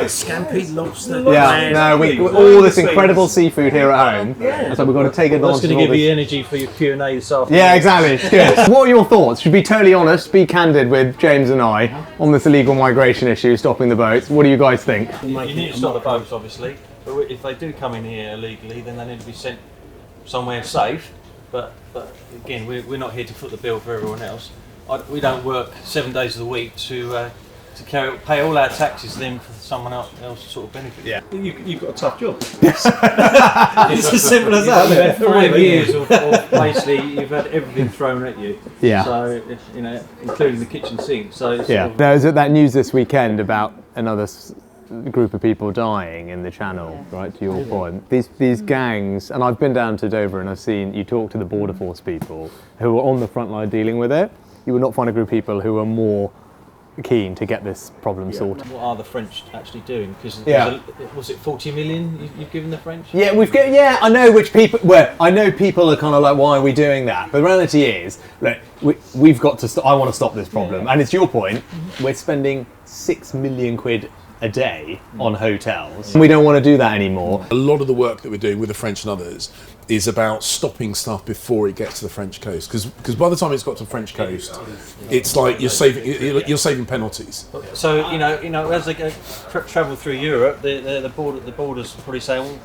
scampi, lobster. Yeah, no, all this incredible seafood here at home. So we've got to take advantage of That's going to give you energy for your Q&A this afternoon. Yeah, exactly. It's good. What are your thoughts? Should be totally honest, be candid with James and I on this illegal migration issue, stopping the boats. What do you guys think? You need to stop the boats, obviously. But if they do come in here illegally, then they need to be sent somewhere safe. But again, we're not here to foot the bill for everyone else. We don't work 7 days of the week to pay all our taxes then for someone else to sort of benefit. Yeah, you've got a tough job. It's as simple as that. 5 years of basically you've had everything thrown at you. Yeah. So including the kitchen sink. So it's Yeah. There was that news this weekend about another group of people dying in the Channel, right, to your point. These gangs, and I've been down to Dover and I've seen, you talk to the border force people who are on the front line dealing with it, you will not find a group of people who are more keen to get this problem sorted. What are the French actually doing? Because was it 40 million you've given the French? Yeah, I know which people. Well, I know people are kind of like, why are we doing that? But the reality is, look, we've got to. I want to stop this problem, and it's your point. We're spending £6 million a day on hotels. We don't want to do that anymore. A lot of the work that we're doing with the French and others is about stopping stuff before it gets to the French coast, because by the time it's got to the French coast, it's like you're saving penalties. So as they go travel through Europe, the borders probably say, well,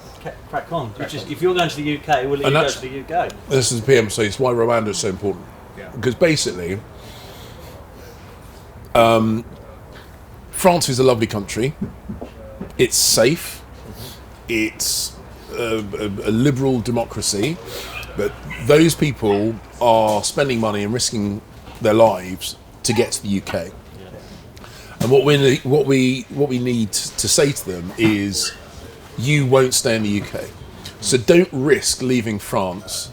crack on. If you're going to the UK, we'll let you go to the UK. This is the PM, so it's why Rwanda is so important. Because basically, France is a lovely country. It's safe. It's a liberal democracy, but those people are spending money and risking their lives to get to the UK. And what we need to say to them is, you won't stay in the UK. So don't risk leaving France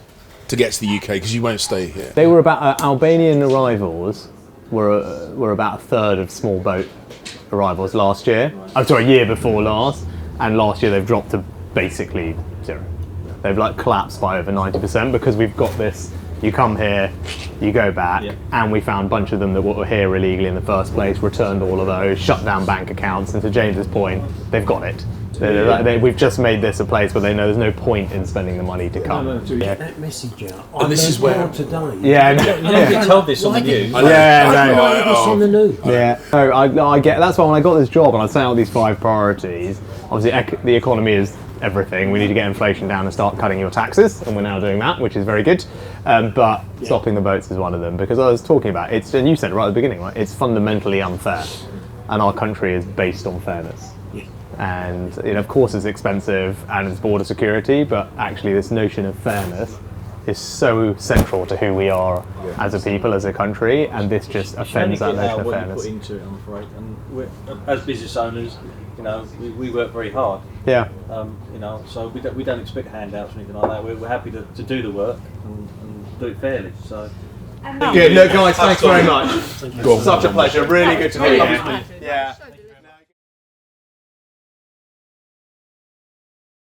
to get to the UK, because you won't stay here. They were about Albanian arrivals were about a third of small boat arrivals last year. I'm sorry, year before last, and last year they've dropped to basically zero. They've collapsed by over 90% because we've got this. You come here, you go back, and we found a bunch of them that were here illegally in the first place, returned all of those, shut down bank accounts, and to James's point, they've got it. We've just made this a place where they know there's no point in spending the money to come. That message out. And this is where today. Yeah, you don't get told this on the news. On the news. Yeah, no, I get. That's why when I got this job and I set out these 5 priorities, obviously the economy is everything. We need to get inflation down and start cutting your taxes, and we're now doing that, which is very good. But stopping the boats is one of them, because I was talking about it, and you said it right at the beginning, right? It's fundamentally unfair, and our country is based on fairness. And of course it's expensive and it's border security, but actually this notion of fairness is so central to who we are as a people, as a country, and this just offends that notion of fairness. You put into it, I'm afraid. And as business owners, we work very hard. Yeah. So we don't expect handouts or anything like that. We're happy to do the work and do it fairly. So. Good. Look, guys, thanks very much. Such a pleasure. Really good to meet you. Yeah.